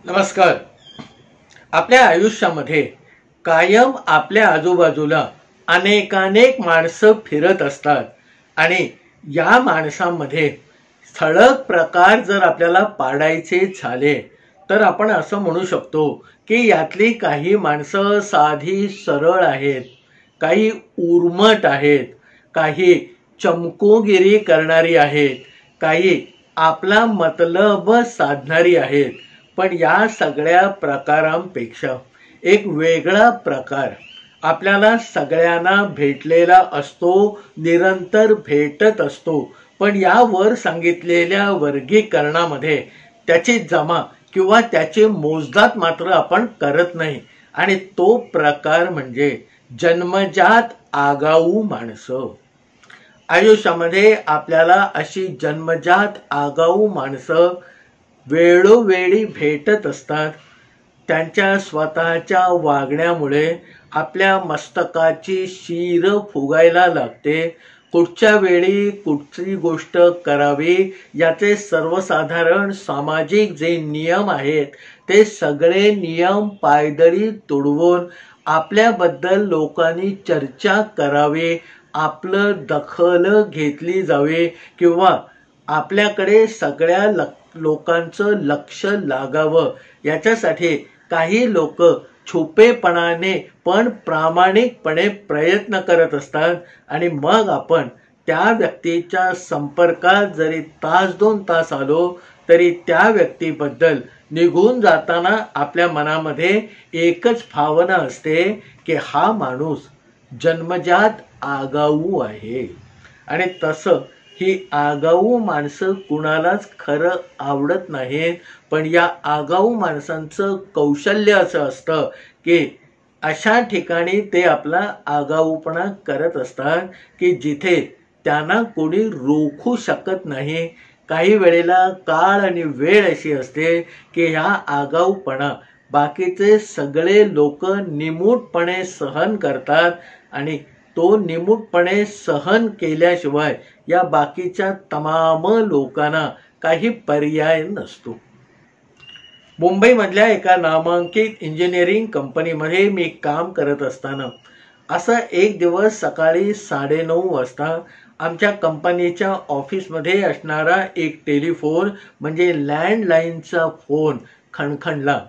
नमस्कार. आपल्या आयुष्यामध्ये कायम आपल्या आजूबाजूला अनेकानेक माणसं फिरत असतात आणि या माणसांमध्ये ठळक प्रकार जर आपल्याला पाडायचे झाले तर आपण असं म्हणू शकतो की यातली काही माणसं साधी सरळ आहेत, काही उर्मट आहेत, काही चमकोगिरी करणारी आहेत, काही आपला मतलब साधणारी आहेत. पण या सगळ्या प्रकारांपेक्षा एक वेगळा प्रकार आपल्याला सगळ्यांना भेटलेला असतो, निरंतर भेटत असतो. पण या वर सांगितलेल्या वर्गीकरणामध्ये त्याची जमा किंवा त्याचे मोजदात मात्र आपण करत नाही. आणि तो प्रकार म्हणजे जन्मजात आगाऊ माणसं. आयुष्यामध्ये आपल्याला अशी जन्मजात आगाऊ माणसं वेळोवेळी भेटत असतात. त्यांच्या स्वतःच्या वागण्यामुळे आपल्या मस्तकाची शीर फुगायला लागते. कुठच्या वेळी कुठची गोष्ट करावी याचे सर्वसाधारण सामाजिक जे नियम आहेत ते सगळे नियम पायदळी तुडवून आपल्याबद्दल लोकांनी चर्चा करावी, आपलं दखल घेतली जावी किंवा आपल्याकडे सगळ्या लोकांचं लक्ष लागावं याच्यासाठी काही लोक छुपेपणाने पण प्रामाणिकपणे प्रयत्न करत असतात. आणि मग आपण त्या व्यक्तीच्या संपर्कात जरी तास दोन तास आलो तरी त्या व्यक्तीबद्दल निघून जाताना आपल्या मनामध्ये एकच भावना असते की हा माणूस जन्मजात आगाऊ आहे. आणि तसं ही आगाऊ माणसं कुणालाच खरं आवडत नाहीत. पण या आगाऊ माणसांचं कौशल्य असं असतं की अशा ठिकाणी ते आपला आगाऊपणा करत असतात की जिथे त्यांना कोणी रोखू शकत नाही. काही वेळेला काळ आणि वेळ अशी असते की ह्या आगाऊपणा बाकीचे सगळे लोक निमूटपणे सहन करतात आणि तो निमूटपणे सहन केल्याशिवाय या बाकीच्या तमाम लोकांना काही पर्याय नसतो. मुंबईमधल्या एका नामांकित इंजिनिअरिंग कंपनीमध्ये मी काम करत असताना असा एक दिवस सकाळी 9:30 वाजता आमच्या कंपनीच्या ऑफिसमध्ये असणारा एक टेलिफोन म्हणजे लँडलाईनचा फोन खणखणला.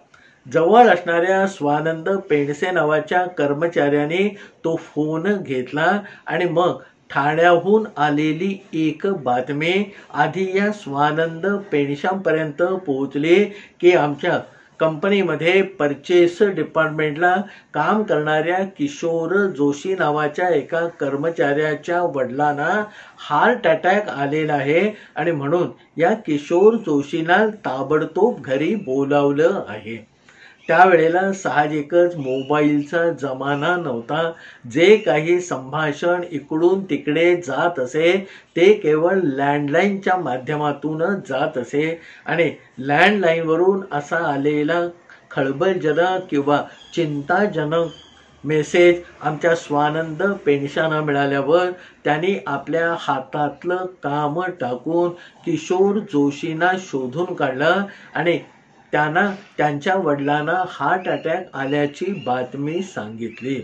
जवळ असणाऱ्या स्वानंद पेंडसे नावाच्या कर्मचाऱ्याने तो फोन घेतला आणि मग ठाण्याहून आलेली एक बातमी आधी या स्वानंद पेंडशांपर्यंत पोहोचली की आमच्या कंपनीमध्ये परचेस डिपार्टमेंटला काम करणाऱ्या किशोर जोशी नावाच्या एका कर्मचाऱ्याच्या वडिलांना हार्ट अटॅक आलेला आहे आणि म्हणून या किशोर जोशींना ताबडतोब घरी बोलावलं आहे. त्यावेळेला साहजिकच मोबाईलचा जमाना नव्हता. जे काही संभाषण इकडून तिकडे जात असे ते केवळ लँडलाईनच्या माध्यमातूनच जात असे. आणि लँडलाईनवरून असा आलेला खळबळजनक किंवा चिंताजनक मेसेज आमच्या स्वानंद पेंडशांना मिळाल्यावर त्यांनी आपल्या हातातलं काम टाकून किशोर जोशींना शोधून काढलं आणि त्यांना त्यांच्या वडिलांना हार्ट अटॅक आल्याची बातमी सांगितली.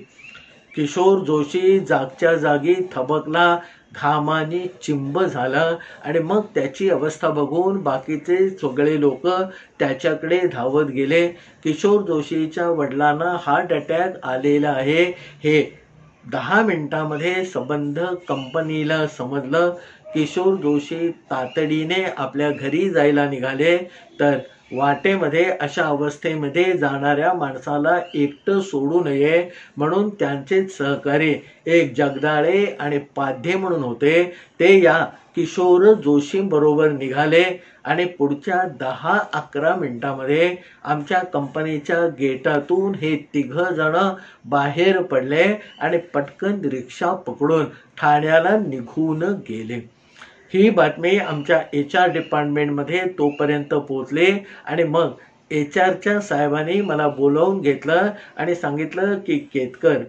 किशोर जोशी जागच्या जागी थबकला, घामाने चिंब झाला आणि मग त्याची अवस्था बघून बाकीचे सगळे लोक त्याच्याकडे धावत गेले. किशोर जोशीच्या वडिलांना हार्ट अटॅक आलेला आहे हे 10 मिनिटांमध्ये संबंध कंपनीला समजलं. किशोर जोशी तातडीने आपल्या घरी जायला निघाले तर वाटेमध्ये अशा अवस्थेमध्ये जाणाऱ्या माणसाला एकटं सोडू नये म्हणून त्यांचे सहकारी एक जगदाळे आणि पाध्ये म्हणून होते. ते या किशोर जोशींबरोबर निघाले आणि पुढच्या 10-11 मिनिटांमध्ये आमच्या कंपनीच्या गेटातून हे 3 जण बाहेर पडले आणि पटकन रिक्षा पकडून ठाण्याला निघून गेले. ही बातमी आमच्या HR डिपार्टमेंटमध्ये तोपर्यंत पोहोचली आणि मग HRच्या साहेबांनी मला बोलावून घेतलं आणि सांगितलं की केतकर,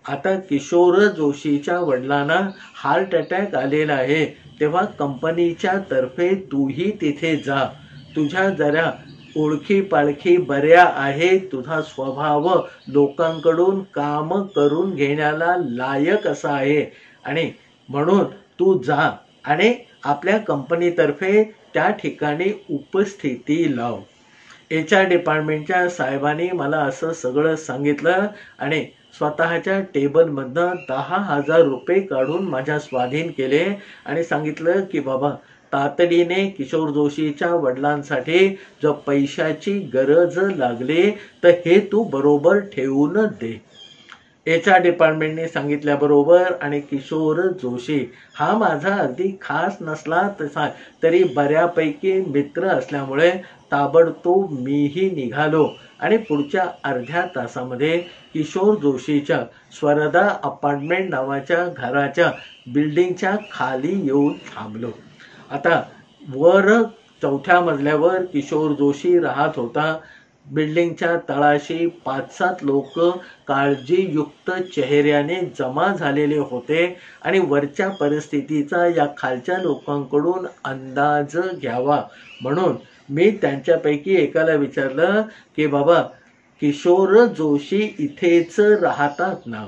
आता किशोर जोशीच्या वडिलांना हार्ट अटॅक आलेला आहे, तेव्हा कंपनीच्या तर्फे तूही तिथे जा. तुझ्या जरा ओळखी पाळखी बऱ्या आहेत, तुझा स्वभाव लोकांकडून काम करून घेण्याला लायक असा आहे आणि म्हणून तू जा आणि आपल्या कंपनीतर्फे त्या ठिकाणी उपस्थिती लाव. HR डिपार्टमेंटच्या साहेबांनी मला असं सगळं सांगितलं आणि स्वतःच्या टेबलमधनं 10,000 रुपये काढून माझ्या स्वाधीन केले आणि सांगितलं की बाबा तातडीने किशोर जोशीच्या वडिलांसाठी जर पैशाची गरज लागली तर हे तू बरोबर ठेवून दे. HR डिपार्टमेंटने सांगितल्याबरोबर आणि किशोर जोशी हा माझा अगदी खास नसला तरी बऱ्यापैकी मित्र असल्यामुळे ताबडतोब मीही निघालो आणि पुढच्या अर्ध्या तासामध्ये किशोर जोशीच्या स्वरदा अपार्टमेंट नावाच्या घराच्या बिल्डिंगच्या खाली येऊन थांबलो. आता वर 4थ्या मजल्यावर किशोर जोशी राहत होता. बिल्डिंगच्या तळाशी 5-7 लोक काळजीयुक्त चेहऱ्याने जमा झालेले होते आणि वरच्या परिस्थितीचा या खालच्या लोकांकडून अंदाज घ्यावा म्हणून मी त्यांच्यापैकी एकाला विचारलं की बाबा किशोर जोशी इथेच राहतात ना?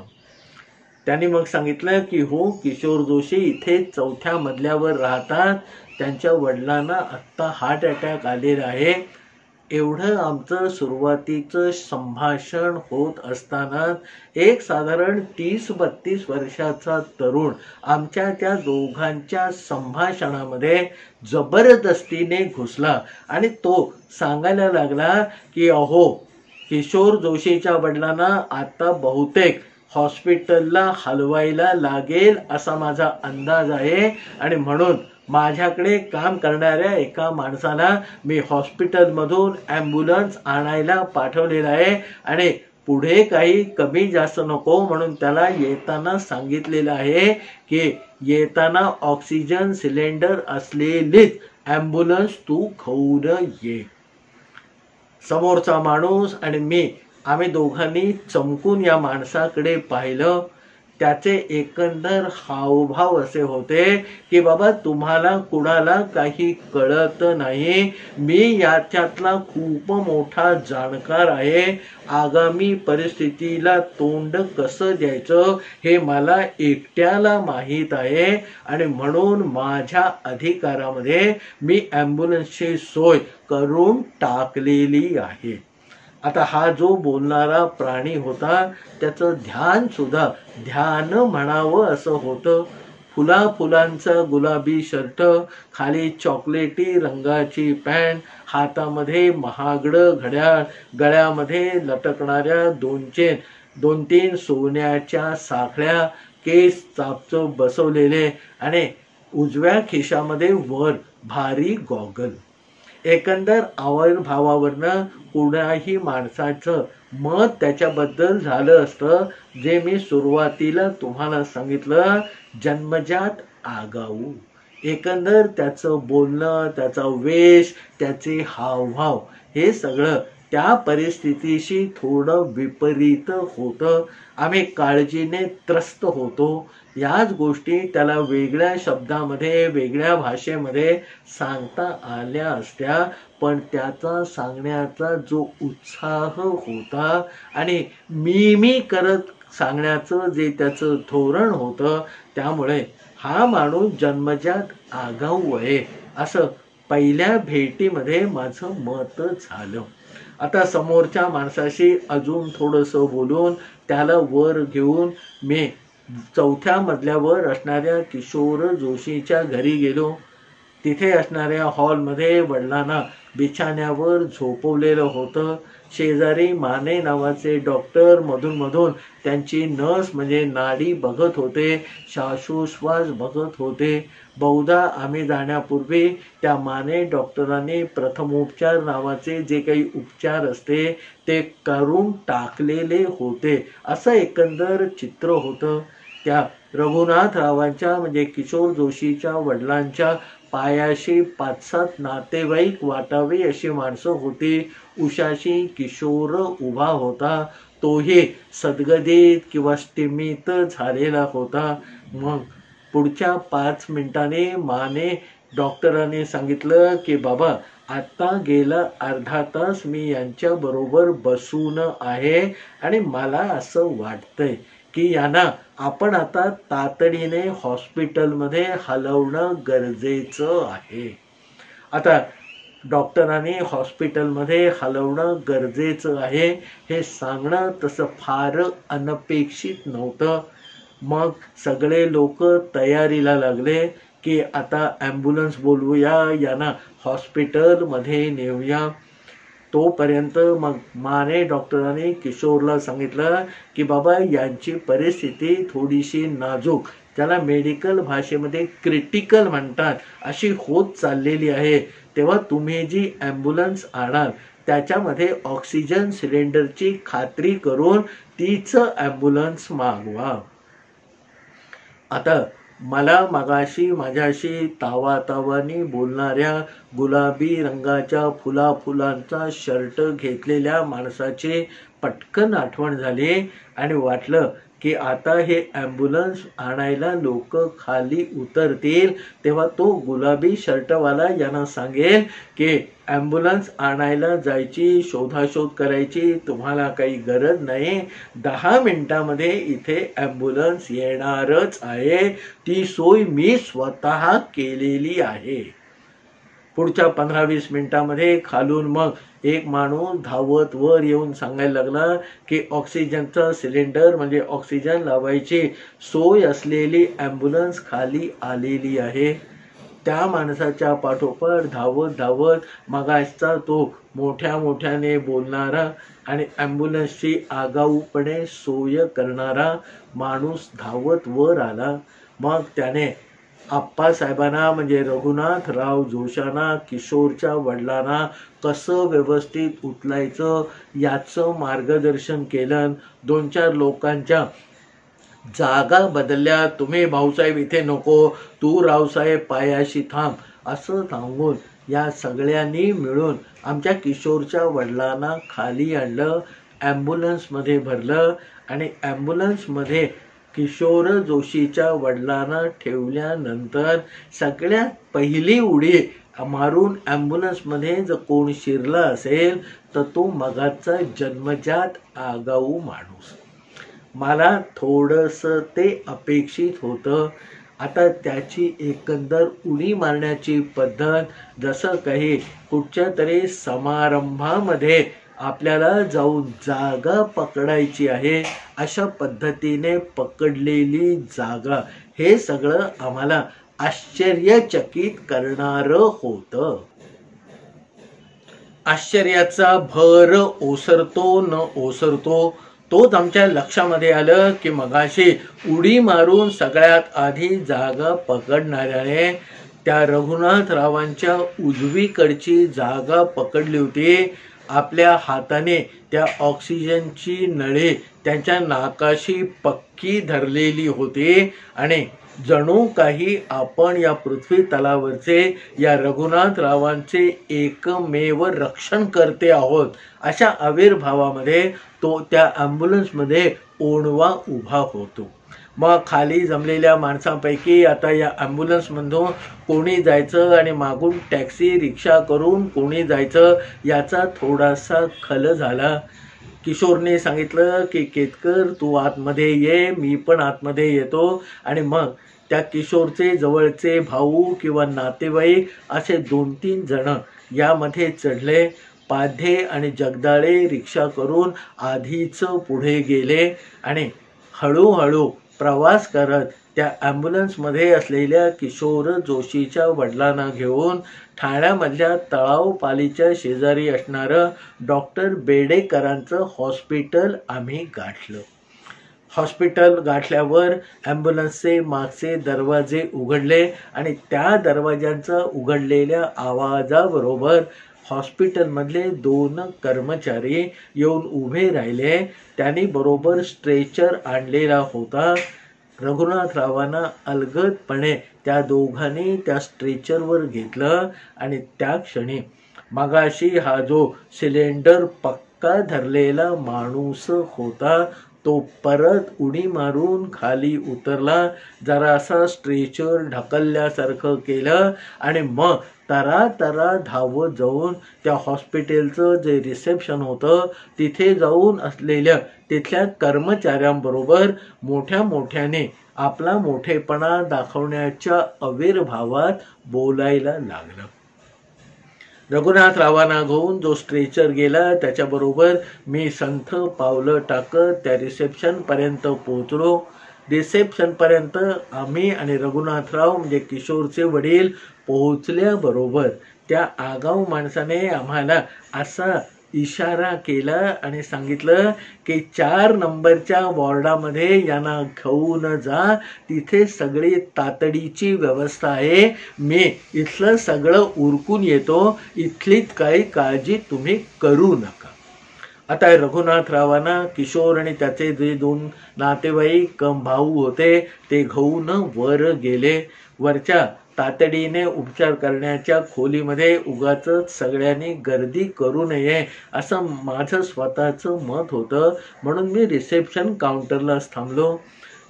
त्यांनी मग सांगितलं की हो, किशोर जोशी इथे 4थ्या मजल्यावर राहतात. त्यांच्या वडिलांना आत्ता हार्ट अटॅक आलेला आहे. एवढं आमचं सुरुवातीचं संभाषण होत असताना एक साधारण 30-32 वर्षाचा तरुण आमच्या त्या दोघांच्या संभाषणामध्ये जबरदस्तीने घुसला आणि तो सांगायला लागला की अहो, किशोर जोशीच्या वडिलांना आता बहुतेक हॉस्पिटलला हलवायला लागेल असा माझा अंदाज आहे आणि म्हणून माझ्याकडे काम करणाऱ्या एका माणसाला मी हॉस्पिटलमधून ॲम्ब्युलन्स आणायला पाठवलेला आहे आणि पुढे काही कमी जास्त नको म्हणून त्याला येताना सांगितलेलं आहे की येताना ऑक्सिजन सिलेंडर असलेलीच ॲम्ब्युलन्स तू घेऊन ये. समोरचा माणूस आणि मी आम्ही दोघांनी चमकून या माणसाकडे पाहिलं. त्याचे एकंदर हावभाव असे होते की बाबा तुम्हाला कुणाला काही कळत नाही, मी याच्यातला खूप मोठा जाणकार आहे, आगामी परिस्थितीला तोंड कसं द्यायचं हे मला एकट्याला माहीत आहे आणि म्हणून माझ्या अधिकारामध्ये मी ॲम्ब्युलन्सची सोय करून टाकलेली आहे. आता हा जो बोलणारा प्राणी होता त्याचं ध्यान सुद्धा ध्यान म्हणावं असं होतं. फुलांचा गुलाबी शर्ट, खाली चॉकलेटी रंगाची पॅन्ट, हातामध्ये महागडं घड्याळ, गळ्यामध्ये लटकणाऱ्या 2-3 सोन्याच्या साखळ्या, केस चापचूप बसवलेले आणि उजव्या खिशामध्ये वर भारी गॉगल. एकंदर आविर्भावावरनं कुणाही माणसाचं मत त्याच्याबद्दल झालं असतं जे मी सुरुवातीला तुम्हाला सांगितलं, जन्मजात आगाऊ. एकंदर त्याचं बोलणं, त्याचा वेश, त्याचे हावभाव हे सगळं त्या परिस्थितीशी थोडं विपरीत होतं. आम्ही काळजीने त्रस्त होतो. याच गोष्टी त्याला वेगळ्या शब्दामध्ये वेगळ्या भाषेमध्ये सांगता आल्या असत्या, पण त्याचा सांगण्याचा जो उत्साह होता आणि मी करत सांगण्याचं जे त्याचं धोरण होतं त्यामुळे हा माणूस जन्मजात आगाऊ आहे असं पहिल्या भेटीमध्ये माझं मत झालं. आता समोरच्या माणसाशी अजून थोडंसं बोलून त्याला वर घेऊन मी 4थ्या मजल्यावर असणाऱ्या किशोर जोशीच्या घरी गेलो. तिथे असणाऱ्या हॉलमध्ये वडिलांना बिछाण्यावर झोपवलेलं होतं. शेजारी माने नावाचे डॉक्टर मधून त्यांची नस म्हणजे नाडी बघत होते, श्वासोच्छ्वास बघत होते. बहुधा आम्ही जाण्यापूर्वी त्या माने डॉक्टरांनी प्रथमोपचार नावाचे जे काही उपचार असते ते करून टाकलेले होते असं एकंदर चित्र होतं. त्या रघुनाथरावांच्या म्हणजे किशोर जोशीच्या वडिलांच्या पायाशी 5-7 नातेवाईक वाटावे अशी माणसं होती. उशाशी किशोर उभा होता, तोही सद्गदित किंवा स्तिमित झालेला होता. मग पुढच्या 5 मिनिटांनी माने डॉक्टरांनी सांगितलं की बाबा आता गेला अर्धा तास मी यांच्या बरोबर बसून आहे आणि मला असं वाटतंय की यांना आपण आता तातडीने हॉस्पिटलमध्ये हलवणं गरजेचं आहे. आता डॉक्टरांनी हॉस्पिटलमध्ये हलवणं गरजेचं आहे हे सांगणं तसं फार अनपेक्षित नव्हतं. मग सगळे लोक तयारीला लागले की आता ॲम्ब्युलन्स बोलवूया, यांना हॉस्पिटलमध्ये नेऊया. तोपर्यंत मग माने डॉक्टरांनी किशोरला सांगितलं की बाबा यांची परिस्थिती थोडीशी नाजूक, त्याला मेडिकल भाषेमध्ये क्रिटिकल म्हणतात, अशी होत चाललेली आहे. तेव्हा तुम्ही जी ॲम्ब्युलन्स आणाल त्याच्यामध्ये ऑक्सिजन सिलेंडरची खात्री करून तीच ॲम्ब्युलन्स मागवा. आता मला मगाशी माझ्याशी तावातावानी बोलणाऱ्या गुलाबी रंगाच्या फुलांचा शर्ट घेतलेल्या माणसाची पटकन आठवण झाली आणि वाटलं की आता हे ॲम्ब्युलन्स आणायला लोक खाली उतरतील तेव्हा तो गुलाबी शर्टवाला यांना सांगेल की ॲम्ब्युलन्स आणायला जायची, शोधाशोध करायची तुम्हाला काही गरज नाही, 10 मिनिटामध्ये इथे ॲम्ब्युलन्स येणारच आहे, ती सोय मी स्वतः केलेली आहे. पुढच्या 15-20 मिनिटामध्ये खालून मग एक माणूस धावत वर येऊन सांगायला लागला की ऑक्सिजनचा सिलेंडर म्हणजे ऑक्सिजन लावायची सोय असलेली ॲम्ब्युलन्स खाली आलेली आहे. त्या माणसाच्या पाठोपाठ धावत मगाशचा तो मोठ्याने बोलणारा आणि ॲम्ब्युलन्सची आगाऊपणे सोय करणारा माणूस धावत वर आला. मग त्याने आप्पासाहेबांना म्हणजे रघुनाथराव जोशांना, किशोरच्या वडिलांना कसं व्यवस्थित उचलायचं याचं मार्गदर्शन केलं. 2-4 लोकांच्या जागा बदलल्या, तुम्ही भाऊसाहेब इथे नको, तू रावसाहेब पायाशी थांब असं सांगून या सगळ्यांनी मिळून आमच्या किशोरच्या वडिलांना खाली आणलं, ॲम्ब्युलन्समध्ये भरलं आणि ॲम्ब्युलन्समध्ये किशोर जोशीच्या वडिलांना ठेवल्यानंतर सगळ्यात पहिली उडी मारून ॲम्ब्युलन्समध्ये जर कोण शिरला असेल तर तो मगाचा जन्मजात आगाऊ माणूस. मला थोडंसं ते अपेक्षित होतं. आता त्याची एकंदर उडी मारण्याची पद्धत जसं काही कुठच्या तरी समारंभामध्ये आपल्याला जाऊन जागा पकडायची आहे अशा पद्धतीने पकडलेली जागा, हे सगळं आम्हाला आश्चर्यचकित करणारं होतं. आश्चर्याचा भर ओसरतो न ओसरतो तोच आमच्या लक्षामध्ये आलं की मगाशी उडी मारून सगळ्यात आधी जागा पकडणाऱ्याने त्या रघुनाथरावांच्या उजवीकडची जागा पकडली होती. आपल्या हाताने त्या ऑक्सिजनची नळी त्यांच्या नाकाशी पक्की धरलेली होती आणि जणू काही आपण या पृथ्वी तलावरचे या रघुनाथरावांचे एकमेव रक्षणकर्ते आहोत अशा आविर्भावामध्ये तो त्या ॲम्ब्युलन्समध्ये ओणवा उभा होतो. मग खाली जमलेल्या माणसांपैकी आता या ॲम्ब्युलन्समधून कोणी जायचं आणि मागून टॅक्सी रिक्षा करून कोणी जायचं याचा थोडासा खल झाला. किशोरने सांगितलं की केतकर तू आतमध्ये ये, मी पण आतमध्ये येतो. आणि मग त्या किशोरचे जवळचे भाऊ किंवा नातेवाईक असे 2-3 जण यामध्ये चढले. पाध्ये आणि जगदाळे रिक्षा करून आधीच पुढे गेले आणि हळूहळू प्रवास करत त्या ॲम्ब्युलन्समध्ये असलेल्या किशोर जोशीच्या वडिलांना घेऊन ठाण्यामधल्या तळावपालीच्या शेजारी असणारं डॉक्टर बेडेकरांचं हॉस्पिटल आम्ही गाठलं. हॉस्पिटल गाठल्यावर ॲम्ब्युलन्सचे मागचे दरवाजे उघडले आणि त्या दरवाज्यांचा उघडलेल्या आवाजाबरोबर हॉस्पिटलमधले 2 कर्मचारी येऊन उभे राहिले. त्यांनी बरोबर स्ट्रेचर आणलेला होता. रघुनाथरावांना अलगदपणे त्या दोघांनी त्या स्ट्रेचरवर घेतलं आणि त्या क्षणी मगाशी हा जो सिलेंडर पक्का धरलेला माणूस होता तो परत उडी मारून खाली उतरला, जरासा स्ट्रेचर ढकलल्यासारखं केलं आणि मग तरा धावत जाऊन त्या हॉस्पिटलचं जे रिसेप्शन होतं तिथे जाऊन असलेल्या तिथल्या कर्मचाऱ्यांबरोबर मोठ्याने आपला मोठेपणा दाखवण्याच्या आविर्भावात बोलायला लागला. रघुनाथरावांना घेऊन जो स्ट्रेचर गेला त्याच्याबरोबर मी संथ पावलं टाकत त्या रिसेप्शनपर्यंत पोहोचलो. रिसेप्शनपर्यंत आम्ही आणि रघुनाथराव म्हणजे किशोरचे वडील पोहोचल्याबरोबर त्या आगाऊ माणसाने आम्हाला असा इशारा केला आणि सांगितलं की 4 नंबरच्या वॉर्डामध्ये यांना घेऊन जा, तिथे सगळी तातडीची व्यवस्था आहे, मी इथलं सगळं उरकून येतो, इथलीच काही काळजी तुम्ही करू नका. आता रघुनाथरावांना किशोर आणि त्याचे जे 2 नातेवाईक भाऊ होते ते घेऊन वर गेले. वरच्या तातडीने उपचार करण्याच्या खोलीमध्ये उगाचच सगळ्यांनी गर्दी करू नये असं माझं स्वतःचं मत होतं, म्हणून मी रिसेप्शन काउंटरलाच थांबलो.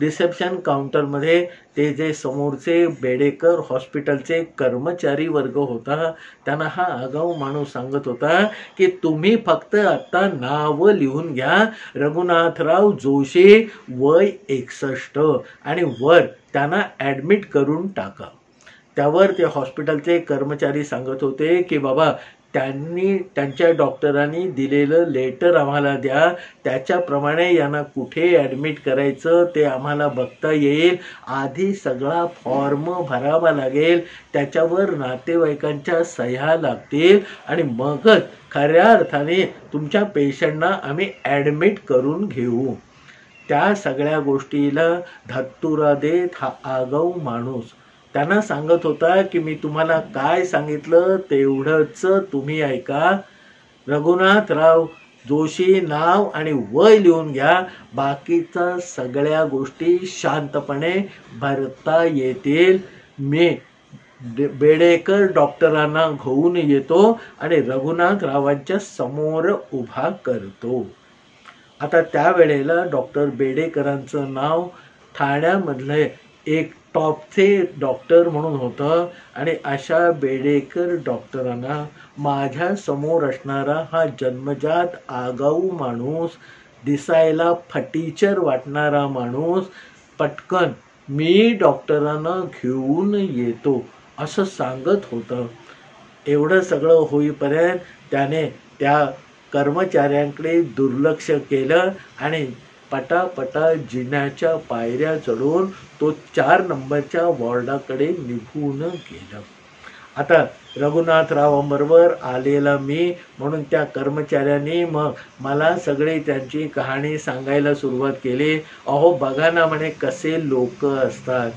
रिसेप्शन काउंटरमध्ये ते जे समोरचे बेडेकर हॉस्पिटलचे कर्मचारी वर्ग होता त्यांना हा आगाऊ माणूस सांगत होता की तुम्ही फक्त आता नाव लिहून घ्या, रघुनाथराव जोशी, वय 61, आणि वर त्यांना ॲडमिट करून टाका. त्यावर ते हॉस्पिटलचे कर्मचारी सांगत होते की बाबा त्यांच्या डॉक्टरांनी दिलेलं लेटर आम्हाला द्या, त्याच्याप्रमाणे यांना कुठे ॲडमिट करायचं ते आम्हाला बघता येईल, आधी सगळा फॉर्म भरावा लागेल, त्याच्यावर नातेवाईकांच्या सह्या लागतील आणि मगच खऱ्या अर्थाने तुमच्या पेशंटना आम्ही ॲडमिट करून घेऊ. त्या सगळ्या गोष्टीला धत्तुरा देत हा आगाऊ माणूस त्यांना सांगत होता की मी तुम्हाला काय सांगितलं तेवढंच तुम्ही ऐका, रघुनाथराव जोशी नाव आणि वय लिहून घ्या, बाकीच्या सगळ्या गोष्टी शांतपणे भरता येतील. मी बेडेकर डॉक्टरांना घेऊन येतो आणि रघुनाथरावांच्या समोर उभा करतो. आता त्यावेळेला डॉक्टर बेडेकरांचं नाव ठाण्यामधले एक टॉपचे डॉक्टर म्हणून होतं आणि अशा बेडेकर डॉक्टरांना माझ्या समोर असणारा हा जन्मजात आगाऊ माणूस, दिसायला फटीचर वाटणारा माणूस पटकन मी डॉक्टरांना घेऊन येतो असं सांगत होतं. एवढं सगळं होईपर्यंत त्याने त्या कर्मचाऱ्यांकडे दुर्लक्ष केलं आणि पटापटा जिन्याच्या पायऱ्या चढून तो 4 नंबरच्या वॉर्डाकडे निघून गेला. आता रघुनाथरावांबरोबर आलेला मी म्हणून त्या कर्मचाऱ्यांनी मग मला सगळी त्यांची कहाणी सांगायला सुरुवात केली. अहो बघा ना म्हणे कसे लोक असतात,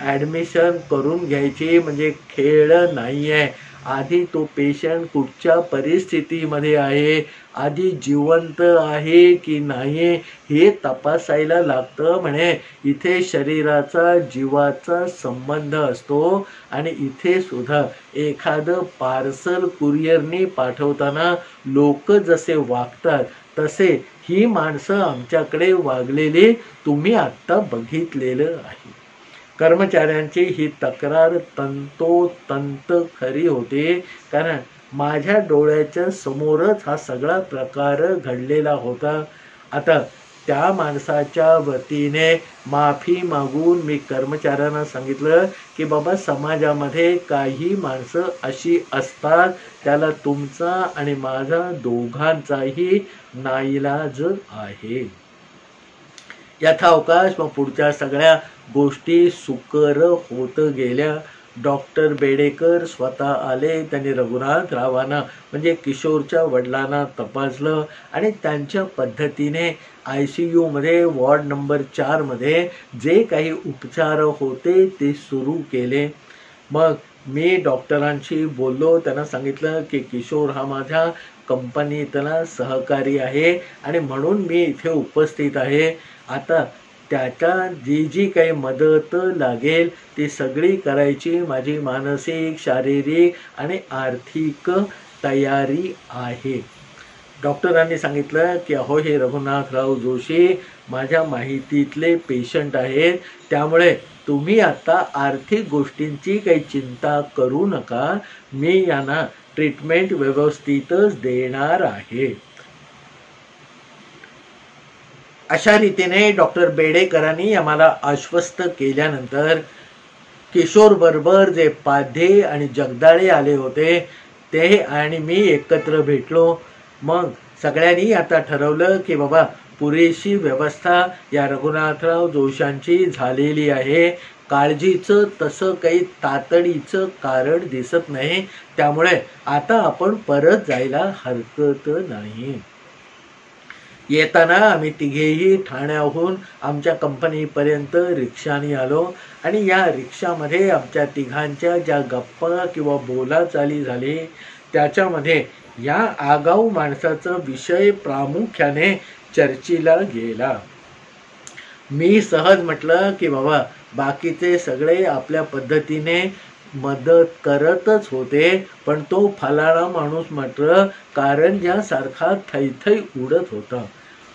ॲडमिशन करून घ्यायची म्हणजे खेळ नाही आहे, आधी तो पेशंट कुठच्या परिस्थितीमध्ये आहे, आधी जिवंत आहे की नाही हे तपासायला लागतं म्हणे. इथे शरीराचा जीवाचा संबंध असतो आणि इथे सुद्धा एखादं पार्सल कुरिअरनी पाठवताना लोक जसे वागतात तसे ही माणसं आमच्याकडे वागलेली तुम्ही आत्ता बघितलेलं आहे. कर्मचाऱ्यांची ही तक्रार तंतोतंत खरी होती, कारण माझ्या डोळ्याच्या समोरच हा सगळा प्रकार घडलेला होता. आता त्या माणसाच्या वतीने माफी मागून मी कर्मचाऱ्यांना सांगितलं की बाबा समाजामध्ये काही माणसं अशी असतात, त्याला तुमचा आणि माझा दोघांचाही नाईलाज आहे. यथावकाश मग पुढच्या सगळ्या गोष्टी सुकर होत गेल्या. डॉक्टर बेडेकर स्वतः आले, त्यांनी रघुनाथरावांना म्हणजे किशोरच्या वडिलांना तपासलं आणि त्यांच्या पद्धतीने ICUमध्ये वॉर्ड नंबर 4 मध्ये जे काही उपचार होते ते सुरू केले. मग मी डॉक्टरांशी बोललो, त्यांना सांगितलं की किशोर हा माझ्या कंपनीतला सहकारी आहे आणि म्हणून मी इथे उपस्थित आहे. आता त्याच्या जी काही मदत लागेल ती सगळी करायची माझी मानसिक, शारीरिक आणि आर्थिक तयारी आहे. डॉक्टरांनी सांगितलं की अहो हे रघुनाथराव जोशी माझ्या माहितीतले पेशंट आहेत, त्यामुळे तुम्ही आता आर्थिक गोष्टींची काही चिंता करू नका, मी यांना ट्रीटमेंट व्यवस्थितच देणार आहे. अशा रीतीने डॉक्टर बेडेकरांनी आम्हाला आश्वस्त केल्यानंतर किशोर बरोबर जे पाध्ये आणि जगदाळे आले होते ते आणि मी एकत्र भेटलो. मग सगळ्यांनी आता ठरवलं की बाबा पुरेशी व्यवस्था या रघुनाथराव जोशांची झालेली आहे, काळजीचं तसं काही तातडीचं कारण दिसत नाही, त्यामुळे आता आपण परत जायला हरकत नाही. येताना आम्ही तिघेही ठाण्याहून आमच्या कंपनीपर्यंत रिक्षाने आलो आणि या रिक्षामध्ये आमच्या तिघांच्या ज्या गप्पा किंवा बोलाचाली झाली त्याच्यामध्ये या आगाऊ माणसाचा विषय प्रामुख्याने चर्चेला गेला. मी सहज म्हटलं की बाबा बाकीचे सगळे आपल्या पद्धतीने मदत करतच होते, पण तो फलाना माणूस मात्र कारंज्यासारखा थैथै उडत होता.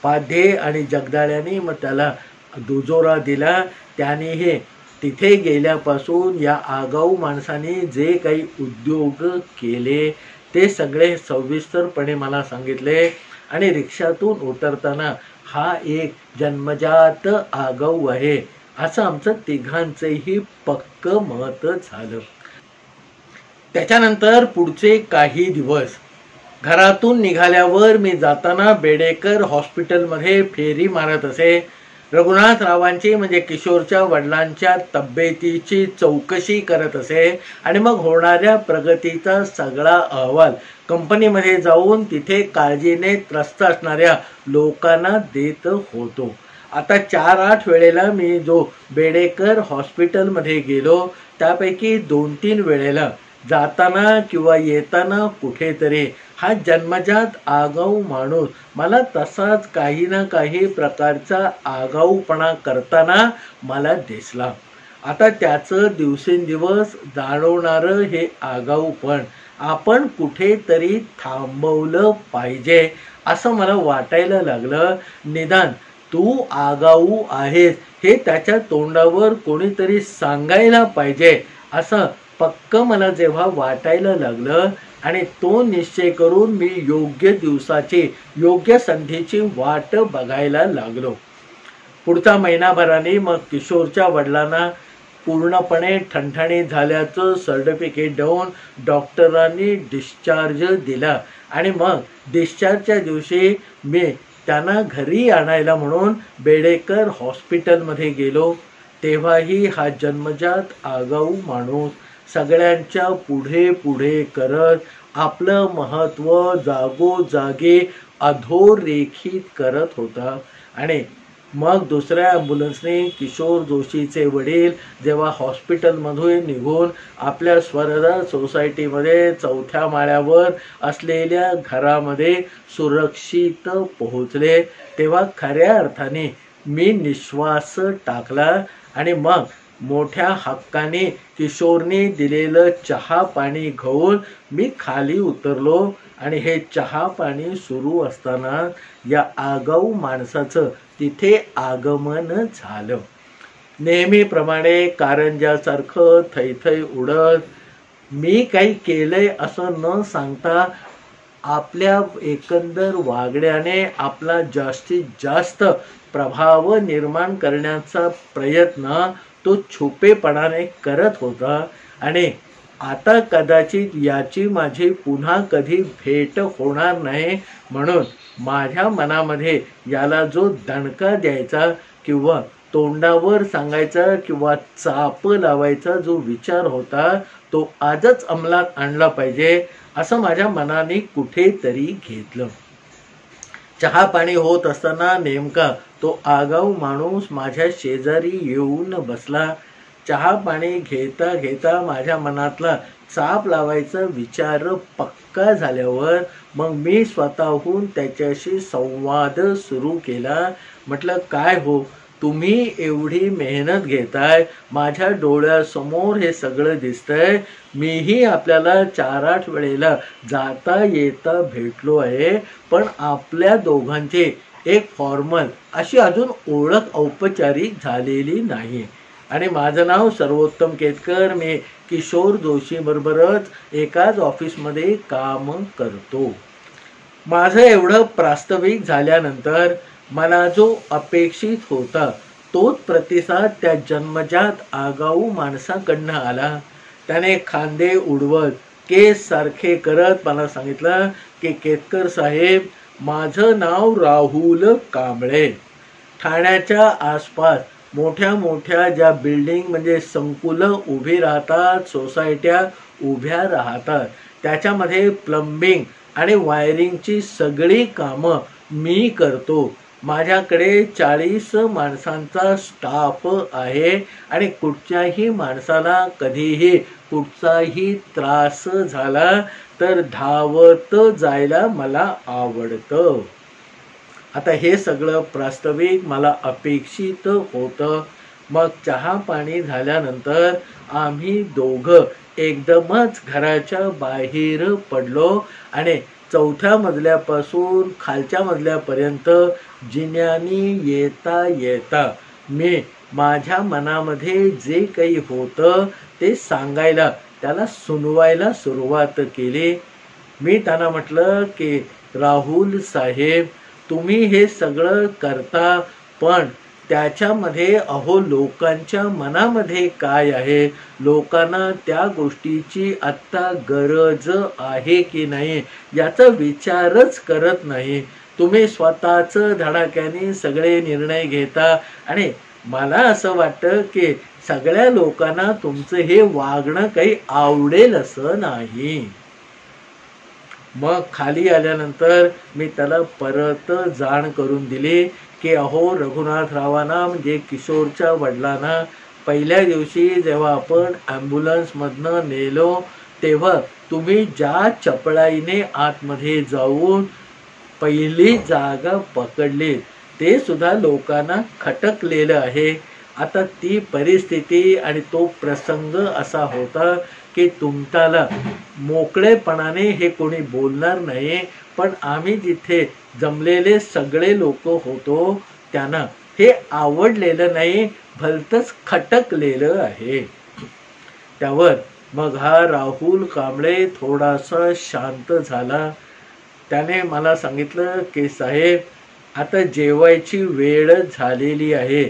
पाध्ये आणि जगदाळ्यांनी मग त्याला दुजोरा दिला. त्याने हे तिथे गेल्यापासून या आगाऊ माणसाने जे काही उद्योग केले ते सगळे सविस्तरपणे मला सांगितले आणि रिक्षातून उतरताना हा एक जन्मजात आगाऊ आहे असं आमचं तिघांचंही पक्क मत झालं. त्याच्यानंतर पुढचे काही दिवस घरातून निघाल्यावर मी जाताना बेडेकर हॉस्पिटलमध्ये फेरी मारत असे. रघुनाथरावांची म्हणजे किशोरच्या वडिलांच्या तब्येतीची चौकशी करत असे आणि मग होणाऱ्या प्रगतीचा सगळा अहवाल कंपनीमध्ये जाऊन तिथे काळजीने त्रस्त असणाऱ्या लोकांना देत होतो. आता 4-8 वेळेला मी जो बेडेकर हॉस्पिटलमध्ये गेलो त्यापैकी 2-3 वेळेला जाताना किंवा येताना कुठेतरी हा जन्मजात आगाऊ माणूस मला तसाच काही ना काही प्रकारचा आगाऊपणा करताना मला दिसला. आता त्याचं दिवसेंदिवस जाणवणारं हे आगाऊपण आपण कुठेतरी थांबवलं पाहिजे असं मला वाटायला लागलं. निदान तू आगाऊ आहेस हे त्याच्या तोंडावर कोणीतरी सांगायला पाहिजे असं पक्क मला जेव्हा वाटायला लागलं आणि तो निश्चय करून मी योग्य दिवसाची योग्य संधीची वाट बघायला लागलो. पुढच्या महिनाभराने मग किशोरच्या वडिलांना पूर्णपणे ठणठणीत झाल्याचं सर्टिफिकेट देऊन डॉक्टरांनी डिस्चार्ज दिला आणि मग डिस्चार्जच्या दिवशी मी त्यांना घरी आणायला म्हणून बेडेकर हॉस्पिटलमध्ये गेलो. तेव्हाही हा जन्मजात आगाऊ माणूस सगळ्यांच्या पुढे पुढे करत आपलं महत्त्व जागोजागी अधोरेखित करत होता. आणि मग दुसऱ्या ॲम्ब्युलन्सने किशोर जोशीचे वडील जेव्हा हॉस्पिटलमधून निघून आपल्या स्वरदा सोसायटीमध्ये 4थ्या माळ्यावर असलेल्या घरामध्ये सुरक्षित पोहोचले तेव्हा खऱ्या अर्थाने मी निश्वास टाकला आणि मग मोठ्या हक्काने किशोरने दिलेलं चहा पाणी घेऊन मी खाली उतरलो आणि हे चहा पाणी सुरू असताना या आगाऊ माणसाचं तिथे आगमन झालं. नेहमीप्रमाणे कारंजासारखं थैथै उडत मी काही केलंय असं न सांगता आपल्या एकंदर वागण्याने आपला जास्तीत जास्त प्रभाव निर्माण करण्याचा प्रयत्न तो छुपेपणाने करत होता. आणि आता कदाचित याची माझी पुन्हा कधी भेट होणार नाही म्हणून माझ्या मनामध्ये याला जो दणका द्यायचा किंवा तोंडावर सांगायचा किंवा चाप लावायचा जो विचार होता तो आजच अंमलात आणला पाहिजे असं माझ्या मनाने कुठेतरी घेतलं. चहा पाणी होत असताना नेमका तो आगाऊ माणूस माझ्या शेजारी येऊन बसला. चहा पाणी घेता घेता माझ्या मनातला चाप लावायचा विचार पक्का झाल्यावर मग मी स्वतःहून त्याच्याशी संवाद सुरू केला. म्हटलं काय हो तुम्ही एवढी मेहनत घेताय, माझ्या डोळ्यासमोर हे सगळं दिसतंय, मीही आपल्याला 4-8 वेळेला जाता येता भेटलो आहे, पण आपल्या दोघांची एक फॉर्मल अशी अजून ओळख औपचारिक झालेली नाही. आणि माझं नाव सर्वोत्तम केतकर, मी किशोर जोशी बरोबरच एकाच ऑफिसमध्ये काम करतो. माझं एवढं प्रास्ताविक झाल्यानंतर मला जो अपेक्षित होता तोच प्रतिसाद त्या जन्मजात आगाऊ माणसाकडनं आला. त्याने खांदे उडवत केस सारखे करत मला सांगितलं की केतकर साहेब, माझं नाव राहुल कांबळे. ठाण्याच्या आसपास मोठ्या मोठ्या ज्या बिल्डिंग म्हणजे संकुलं उभी राहतात, सोसायट्या उभ्या राहतात, त्याच्यामध्ये प्लंबिंग आणि वायरिंगची सगळी कामं मी करतो. माझ्याकडे 40 माणसांचा स्टाफ आहे आणि कुठच्याही माणसाला कधीही कुठचाही त्रास झाला तर धावत जायला मला आवडतं. आता हे सगळं प्रास्ताविक मला अपेक्षित होतं. मग चहा पाणी झाल्यानंतर आम्ही दोघं एकदमच घराच्या बाहेर पडलो आणि 4थ्या मजल्यापासून खालच्या मजल्यापर्यंत जिन्यानी येता येता मी माझ्या मनामध्ये जे काही होतं ते सांगायला, त्याला सुनवायला सुरुवात केली. मी त्यांना म्हटलं की राहुल साहेब, तुम्ही हे सगळं करता, पण त्याच्यामध्ये अहो लोकांच्या मनामध्ये काय आहे, लोकांना त्या गोष्टीची आत्ता गरज आहे की नाही याचा विचारच करत नाही. तुम्ही स्वतःच धडाक्याने सगळे निर्णय घेता आणि मला असं वाटतं की सगळ्या लोकांना तुमचं हे वागणं काही आवडेल असं नाही. मग खाली आल्यानंतर मी त्याला परत जाण करून दिली की अहो रघुनाथरावांना म्हणजे किशोरच्या वडिलांना पहिल्या दिवशी जेव्हा आपण ॲम्ब्युलन्समधनं नेलो तेव्हा तुम्ही ज्या चपळाईने आतमध्ये जाऊन पहिली जागा पकडली ते सुद्धा लोकांना खटकलेलं आहे. आता ती परिस्थिती आणि तो प्रसंग असा होता की तुमच्याला मोकळेपणाने हे कोणी बोलणार नाही, पण आम्ही जिथे जमलेले सगळे लोक होतो त्यांना हे आवडलेलं नाही, भलतंच खटकलेलं आहे. त्यावर मग हा राहुल कांबळे थोडासा शांत झाला. त्याने मला सांगितलं की साहेब, आता जेवायची वेळ झालेली आहे.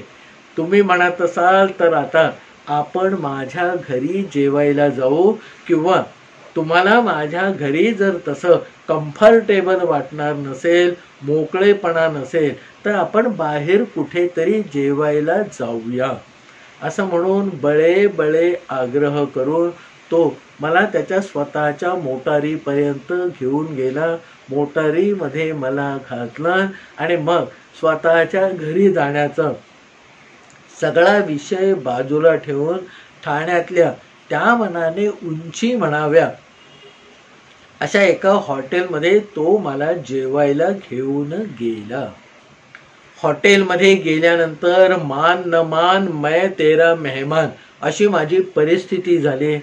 तुम्ही म्हणत असाल तर आता आपण माझ्या घरी जेवायला जाऊ, किंवा तुम्हाला माझ्या घरी जर तसं कम्फर्टेबल वाटणार नसेल, मोकळेपणा नसेल, तर आपण बाहेर कुठेतरी जेवायला जाऊया. असं म्हणून बळे आग्रह करून तो मला त्याच्या स्वतःच्या मोटारीपर्यंत घेऊन गेला. मोटारीमध्ये मला घातलं आणि मग स्वतःच्या घरी जाण्याचा सगळा विषय बाजूला ठेवून ठाण्यातल्या त्या मनाने उंची म्हणाव्या अशा एका हॉटेलमध्ये तो मला जेवायला घेऊन गेला. हॉटेलमध्ये गेल्यानंतर मान न मान मैं तेरा मेहमान अशी माझी परिस्थिती झाली.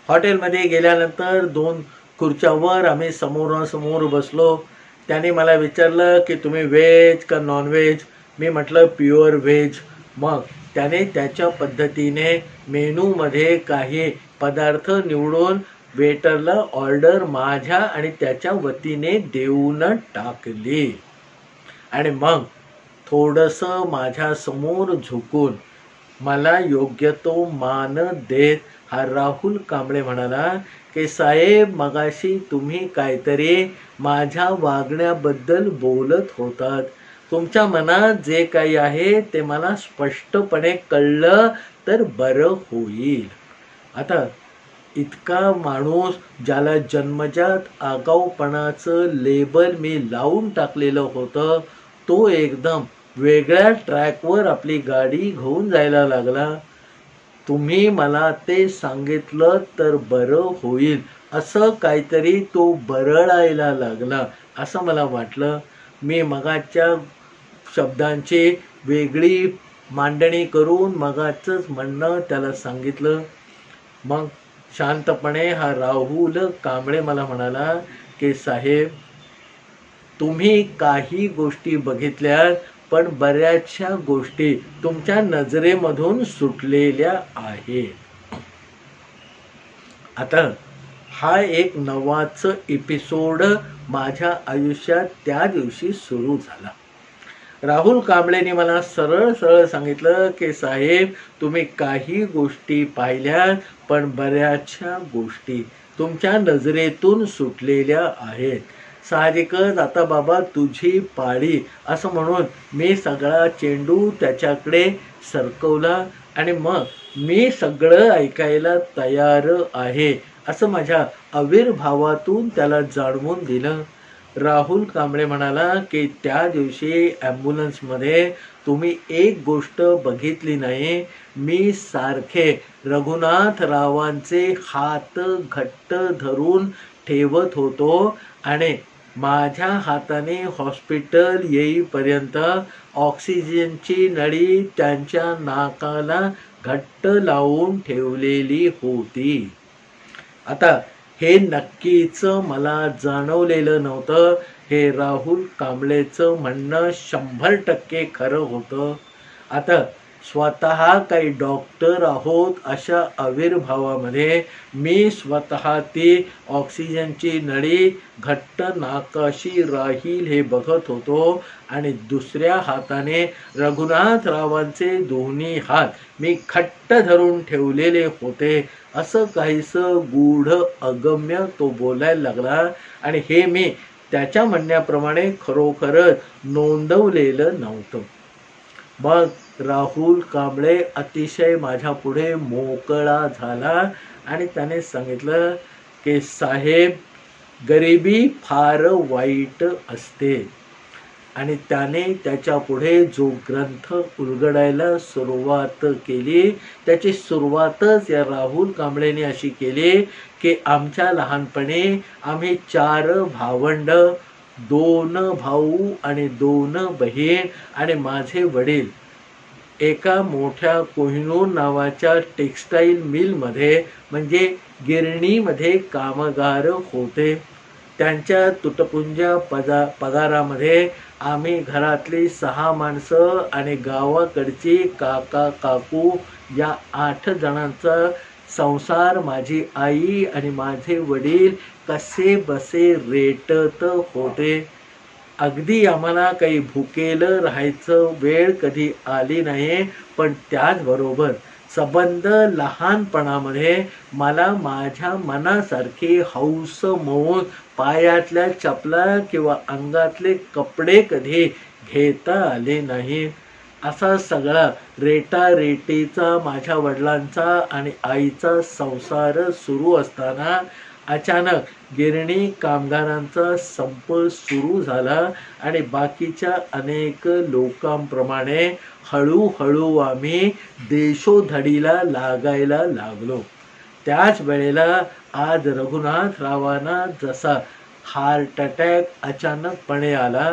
हॉटेलमध्ये गेल्यानंतर 2 खुर्च्यावर आम्ही समोरासमोर बसलो. त्याने मला विचारलं की तुम्ही व्हेज का नॉन व्हेज. मी म्हटलं प्युअर व्हेज. मग त्याने त्याच्या पद्धतीने मेनूमध्ये काही पदार्थ निवडून वेटरला ऑर्डर माझ्या आणि त्याच्या वतीने देऊन टाकली. आणि मग थोडंसं माझ्या समोर झुकून मला योग्य तो मान देत हा राहुल कांबळे म्हणाला की साहेब, मगाशी तुम्ही काहीतरी माझ्या वागण्याबद्दल बोलत होतात. तुमच्या मनात जे काही आहे ते मला स्पष्टपणे कळलं तर बरं होईल. आता इतका माणूस ज्याला जन्मजात आगाऊपणाचं लेबल मी लावून टाकलेलं होतं, तो एकदम वेगळ्या ट्रॅकवर आपली गाडी घेऊन जायला लागला. तुम्ही मला ते सांगितलं तर बरं होईल असं काहीतरी तो बरळायला लागला असं मला वाटलं. मी मगाच्या शब्दांची वेगळी मांडणी करून मगाचंच म्हणणं त्याला सांगितलं. मग शांतपणे हा राहुल कांबळे मला म्हणाला की साहेब, तुम्ही काही गोष्टी बघितल्या पण बऱ्याचशा गोष्टी तुमच्या नजरेमधून सुटलेल्या आहेत. आता हा एक नवाच एपिसोड माझ्या आयुष्यात त्या दिवशी सुरू झाला. राहुल कांबळेने मला सरळ सरळ सांगितलं की साहेब, तुम्ही काही गोष्टी पाहिल्या पण बऱ्याचशा गोष्टी तुमच्या नजरेतून सुटलेल्या आहेत. साहजिकच आता बाबा तुझी पाळी असं म्हणून मी सगळा चेंडू त्याच्याकडे सरकवला आणि मग मी सगळं ऐकायला तयार आहे असं माझ्या आविर्भावातून त्याला जाणवून दिलं. राहुल कांबळे म्हणाला की त्या दिवशी ॲम्ब्युलन्समध्ये तुम्ही एक गोष्ट बघितली नाही. मी सारखे रघुनाथरावांचे हात घट्ट धरून ठेवत होतो आणि माझ्या हाताने हॉस्पिटल येईपर्यंत ऑक्सिजनची नळी त्यांच्या नाकाला घट्ट लावून ठेवलेली होती. आता हे नक्कीच मला जाणवलेलं नव्हतं. हे राहुल कांबळेचं म्हणणं 100% खरं होतं. आता स्वतः काही डॉक्टर आहोत अशा आविर्भावामध्ये मी स्वतः ती ऑक्सिजनची नळी घट्ट नाकाशी राहील हे बघत होतो आणि दुसऱ्या हाताने रघुनाथरावांचे दोन्ही हात मी घट्ट धरून ठेवलेले होते. असं काहीसं गूढ अगम्य तो बोलायला लागला आणि हे मी त्याच्या म्हणण्याप्रमाणे खरोखरच नोंदवलेलं नव्हतं. मग राहुल कांबळे अतिशय माझ्या पुढे मोकळा झाला आणि त्याने सांगितलं की साहेब, गरिबी फार वाईट असते. आणि त्याने त्याच्या पुढे जो ग्रंथ उलगडायला सुरुवात केली त्याची सुरुवातच या राहुल कांबळेने अशी केली की आमच्या लहानपणी आम्ही 4 भावंड, 2 भाऊ आणि 2 बहीण आणि माझे वडील एका मोठ्या कोहिनूर नावाच्या टेक्स्टाईल मिलमध्ये म्हणजे गिरणीमध्ये कामगार होते. त्यांच्या तुटपुंज्या पगारामध्ये आम्ही घरातली 6 माणसं आणि गावाकडची काका काकू या 8 जणांचा संसार माझी आई आणि माझे वडील कसे बसे रेटत होते. अगदी आम्हाला काही भुकेलं राहायचं वेळ कधी आली नाही. पण त्याचबरोबर संबंध लहानपणामध्ये मला माझ्या मनासारखी हौस मौज पायातल्या चपला किंवा अंगातले कपडे कधी घेता आले नाही. असा सगळा रेटारेटीचा माझ्या वडिलांचा आणि आईचा संसार सुरू असताना अचानक गिरणी कामगारांचा संप सुरू झाला आणि बाकीच्या अनेक लोकांप्रमाणे हळूहळू आम्ही देशोधडीला लागायला लागलो. त्याच वेळेला आज रघुनाथरावांना जसा हार्ट अटॅक अचानकपणे आला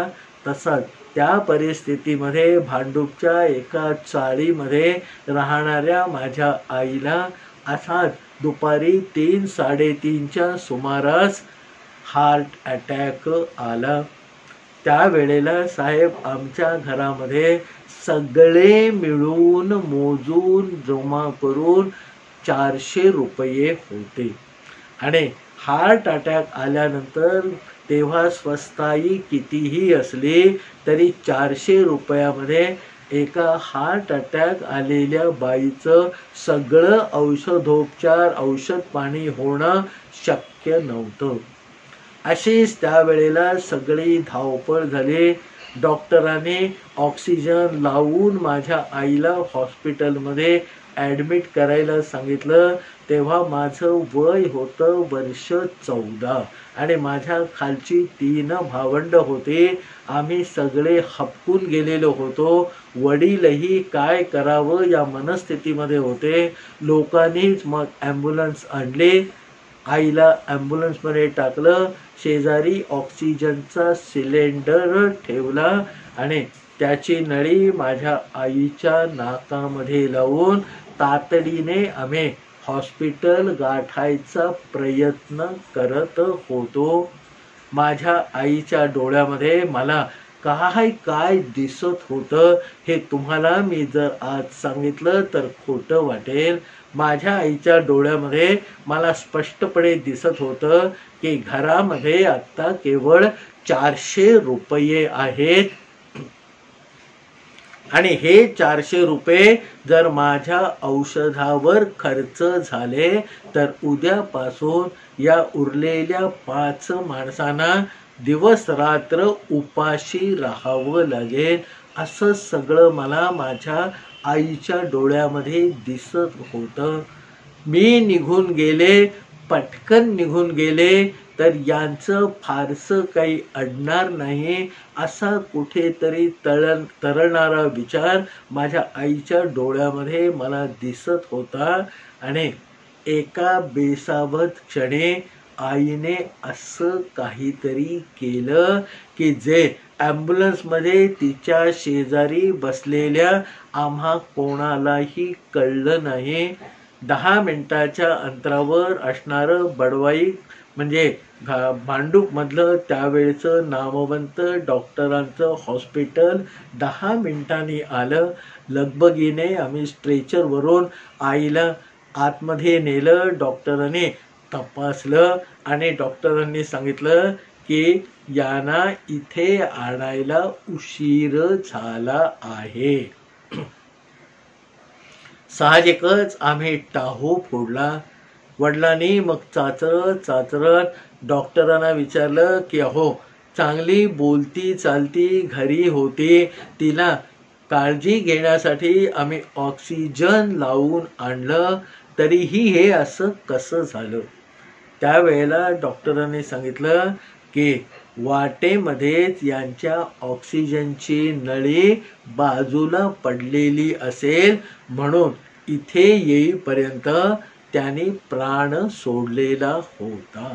तसाच त्या परिस्थितीमध्ये भांडूपच्या एका चाळीमध्ये राहणाऱ्या माझ्या आईला असाच दुपारी 3-3:30च्या सुमारास हार्ट अटॅक आला. त्यावेळेला साहेब आमच्या घरामध्ये सगळे मिळून मोजून जमा करून 400 रुपये होते. आणि हार्ट अटॅक आल्यानंतर तेव्हा स्वस्ताई कितीही असली तरी 400 रुपयामध्ये एका हार्ट अटॅक आलेल्या बाईचं सगळं औषधोपचार औषध पाणी होणं शक्य नव्हतं. अशीच त्यावेळेला सगळी धावपळ झाली. डॉक्टरांनी ऑक्सिजन लावून माझ्या आईला हॉस्पिटलमध्ये ॲडमिट करायला सांगितलं. तेव्हा माझं वय होतं वर्ष 14 आणि माझ्या खालची 3 भावंड होते. आम्ही सगळे हपकून गेलेलो होतो. वडीलही काय करावं या मनस्थितीमध्ये होते. लोकांनीच मग ॲम्ब्युलन्स आणले. आईला ॲम्ब्युलन्समध्ये टाकलं. शेजारी ऑक्सिजनचा सिलेंडर ठेवला आणि त्याची नळी माझ्या आईच्या नाकामध्ये लावून तातडीने आम्ही हॉस्पिटल गाठायचा प्रयत्न करत होतो. माझ्या आईच्या डोळ्यामध्ये मला काय दिसत होतं हे तुम्हाला मी जर आज सांगितलं तर खोटं वाटेल. माझ्या आईच्या डोळ्यामध्ये मला स्पष्टपणे दिसत होतं की घरामध्ये आत्ता केवळ 400 रुपये आहेत आणि हे 400 रुपये जर माझ्या औषधावर खर्च झाले तर उद्यापासून या उरलेल्या 5 माणसांना दिवस रात्र उपाशी राहावं लागेल. असं सगळं मला माझ्या आईच्या डोळ्यामध्ये दिसत होतं. मी निघून गेले, पटकन निघून गेले तर यांचं फारसं काही अडणार नाही असा कुठेतरी तरळणारा विचार माझ्या आईच्या डोळ्यामध्ये मला दिसत होता. आणि एका बेसावध क्षणी आईने असं काहीतरी केलं की जे ॲम्ब्युलन्समध्ये तिच्या शेजारी बसलेल्या आम्हा कोणालाही कळलं नाही. 10 मिनिटाच्या अंतरावर असणारं बडवाई म्हणजे भांडूपमधलं त्यावेळचं नामवंत डॉक्टरांचं हॉस्पिटल 10 मिनिटांनी आलं. लगबगीने आम्ही स्ट्रेचरवरून आईला आतमध्ये नेलं. डॉक्टरांनी तपासलं आणि डॉक्टरांनी सांगितलं की यांना इथे आणायला उशीर झाला आहे. साहजिकच आम्ही टाहो फोडला. वडिलांनी मग चाचरत डॉक्टरांना विचारलं की अहो चांगली बोलती चालती घरी होती, तिला काळजी घेण्यासाठी आम्ही ऑक्सिजन लावून आणलं तरीही हे असं कसं झालं. त्यावेळेला डॉक्टरांनी सांगितलं की वाटेमध्येच यांच्या ऑक्सिजनची नळी बाजूला पडलेली असेल म्हणून इथे येईपर्यंत त्यांनी प्राण सोडलेला होता.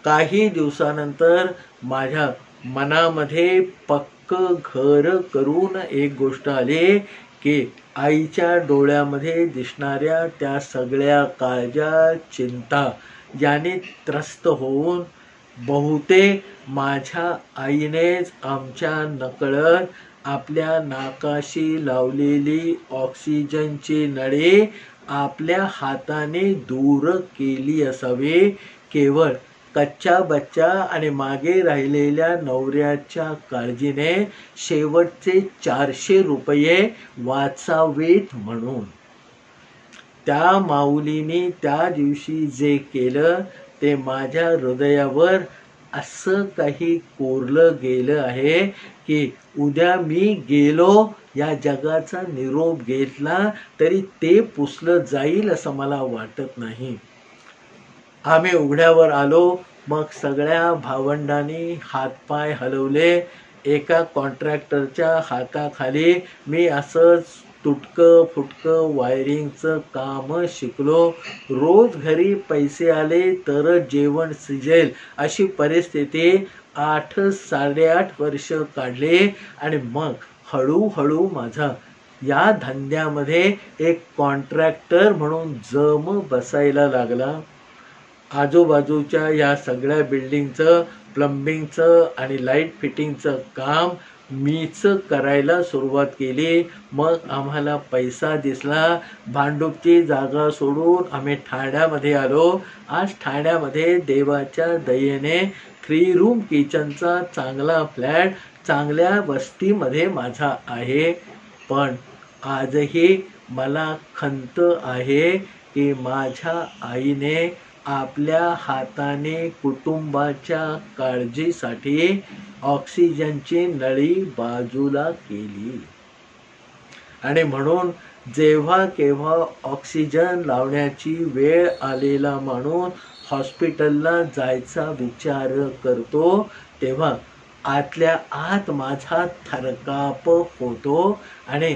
काही दिवसानंतर माझ्या मनामध्ये पक्क घर करून एक गोष्ट आली की आईच्या डोळ्यामध्ये दिसणाऱ्या त्या सगळ्या काळज्या चिंता याने त्रस्त होऊन बहुतेक माझ्या आईनेच आमच्या नकळत आपल्या नाकाशी लावलेली ऑक्सिजनची नळी आपल्या हाताने दूर केली असावी. केवळ कच्चा बच्चा आणि मागे राहिलेल्या नवऱ्याच्या काळजीने शेवटचे 400 रुपये वाचावेत म्हणून. त्या माऊलीने त्या दिवशी जे केलं ते माझ्या हृदयावर असं काही कोरलं गेलं आहे की उद्या मी गेलो या जगाचा निरोप घेतला तरी ते पुसलं जाईल असं मला वाटत नाही. आम्ही उघड्यावर आलो. मग सगळ्या भावंडांनी हातपाय हलवले. एका कॉन्ट्रॅक्टरच्या हाताखाली मी असंच तुटकं फुटकं वायरिंगचं काम शिकलो. रोज घरी पैसे आले तर जेवण शिजेल अशी परिस्थिती 8-8.5 वर्ष काढले आणि मग हळूहळू माझा या धंद्यामध्ये एक कॉन्ट्रॅक्टर म्हणून जम बसायला लागला. आजूबाजूच्या या सगळ्या बिल्डिंगचं प्लंबिंगचं आणि लाईट फिटिंगचं काम मीच करायला सुरुवात केली. मग आम्हाला पैसा दिसला. भांडूपची जागा सोडून आम्ही ठाण्यामध्ये आलो. आज ठाण्यामध्ये देवाच्या दयेने 3 रूम किचनचा चांगला फ्लॅट चांगल्या वस्तीमध्ये माझा आहे. पण आजही मला खंत आहे की माझ्या आईने आपल्या हाताने कुटुंबाच्या काळजीसाठी ऑक्सिजनची नळी बाजूला केली. आणि म्हणून जेव्हा केव्हा ऑक्सिजन लावण्याची वेळ आलेला माणूस हॉस्पिटलला जायचा विचार करतो तेव्हा आतल्या आत माझा थरकाप होतो. आणि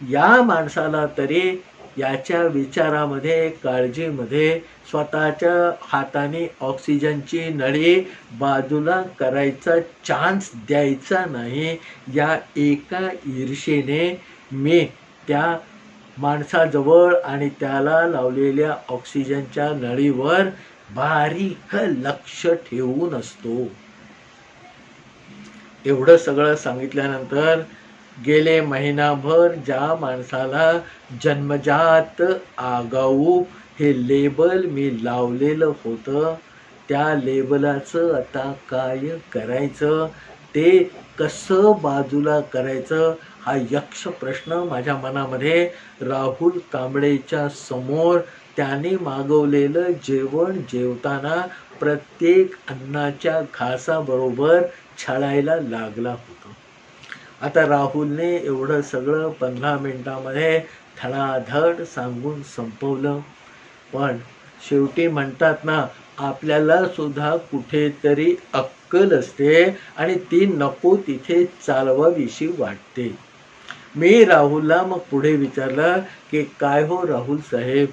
या माणसाला तरी याच्या विचारामध्ये, काळजीमध्ये स्वतःच्या हाताने ऑक्सिजनची नळी बाजूला करायचा चान्स द्यायचा नाही, या एका ईर्षेने मी त्या माणसाजवळ आणि त्याला लावलेल्या ऑक्सिजनच्या नळीवर बारीक लक्ष ठेवून असतो. एवढं सगळं सांगितल्यानंतर गेले महिनाभर ज्या माणसाला जन्मजात आगाऊ हे लेबल मी लावलेलं होतं, त्या लेबलाचं आता काय करायचं, ते कसं बाजूला करायचं, हा यक्ष प्रश्न माझ्या मनामध्ये राहुल कांबळेच्या समोर त्याने मागवलेलं जेवण जेवताना प्रत्येक अन्नाच्या घासाबरोबर छळायला लागला होता. आता राहुलने एवढं सगळं 15 मिनिटामध्ये धडाधड सांगून संपवलं. पण शेवटी म्हणतात ना, आपल्याला सुद्धा कुठेतरी अक्कल असते आणि ती नको तिथे चालवावीशी वाटते. मी राहुलला मग पुढे विचारलं की काय हो राहुल साहेब,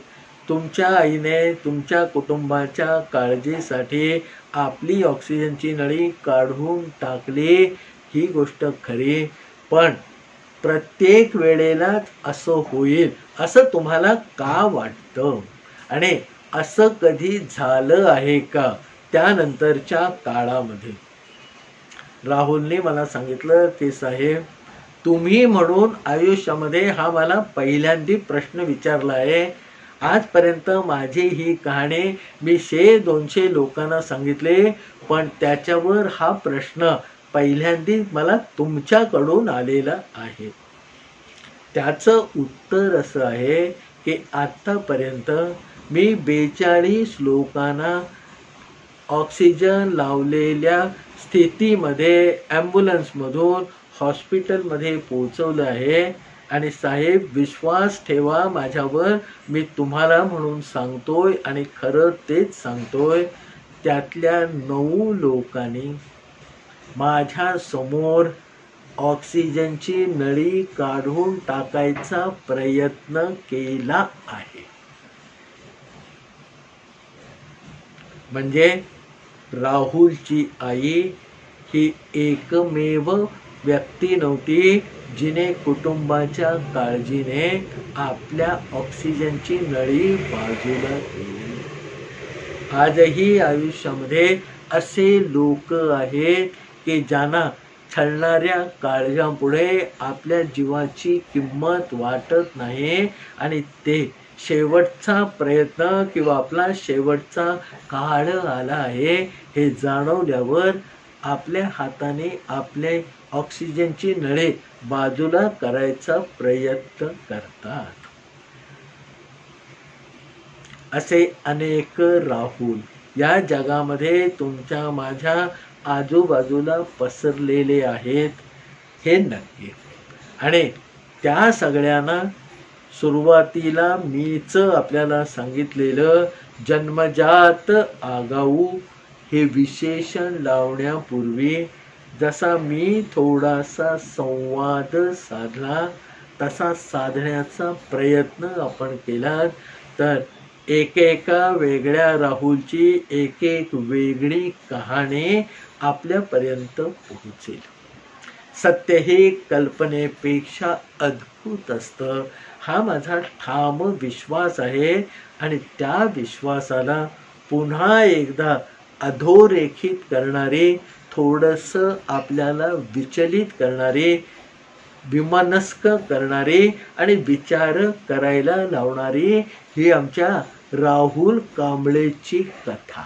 तुमच्या आईने तुमच्या कुटुंबाच्या काळजीसाठी आपली ऑक्सिजनची नळी काढून टाकली, ही गोष्ट खरी, पण प्रत्येक वेळेलाच असं होईल असं तुम्हाला का वाटतं, आणि असं कधी झालं आहे का त्यानंतरच्या काळामध्ये? राहुलने मला सांगितलं की साहेब, तुम्ही म्हणून आयुष्यामध्ये हा मला पहिल्यांदा प्रश्न विचारला आहे. आजपर्यंत माझी ही कहाणी मी 100-200 लोकांना सांगितले, पण त्याच्यावर हा प्रश्न पहिल्यांदा मला तुमच्याकडून आलेला आहे. त्याचं उत्तर असं आहे की आतापर्यंत मी 42 लोकांना ऑक्सिजन लावलेल्या स्थितीमध्ये ॲम्ब्युलन्समधून हॉस्पिटलमध्ये पोहोचवलं आहे. आणि साहेब, विश्वास ठेवा माझ्यावर, मी तुम्हाला म्हणून सांगतोय आणि खरं तेच सांगतोय, त्यातल्या 9 लोकांनी माझ्या समोर ऑक्सिजनची नळी काढून टाकायचा प्रयत्न केला आहे. म्हणजे राहुलची आई ही एकमेव व्यक्ती नव्हती जिने कुटुंबाच्या काळजीने आपल्या ऑक्सिजनची नळी बाजूला केली. आजही आयुष्यामध्ये असे लोक आहेत की ज्यांना छळणाऱ्या काळजापुढे आपल्या जीवाची किंमत वाटत नाही, आणि ते शेवटचा प्रयत्न किंवा आपला शेवटचा काळ आला आहे हे जाणवल्यावर आपल्या हाताने आपले ऑक्सिजनची नळी बाजूला करायचा प्रयत्न करतात. असे अनेक राहुल या जगामध्ये तुमच्या माझ्या आजूबाजूला पसरलेले आहेत, हे नक्की. आणि त्या सगळ्यांना सुरुवातीला मीच आपल्याला सांगितलेलं जन्मजात आगाऊ हे विशेषण लावण्यापूर्वी जसा मी थोडासा संवाद साधला, तसा साधण्याचा प्रयत्न आपण केला तर एकेका वेगळ्या राहुलची एक वेगळी कहाणी आपल्यापर्यंत पोहोचेल. सत्य हे कल्पनेपेक्षा अद्भुत असतं, हा माझा ठाम विश्वास आहे. आणि त्या विश्वासाला पुन्हा एकदा अधोरेखित करणारे, थोडंसं आपल्याला विचलित करणारे, विमनस्क करणारे आणि विचार करायला लावणारी ही आमच्या राहुल कांबळेची कथा.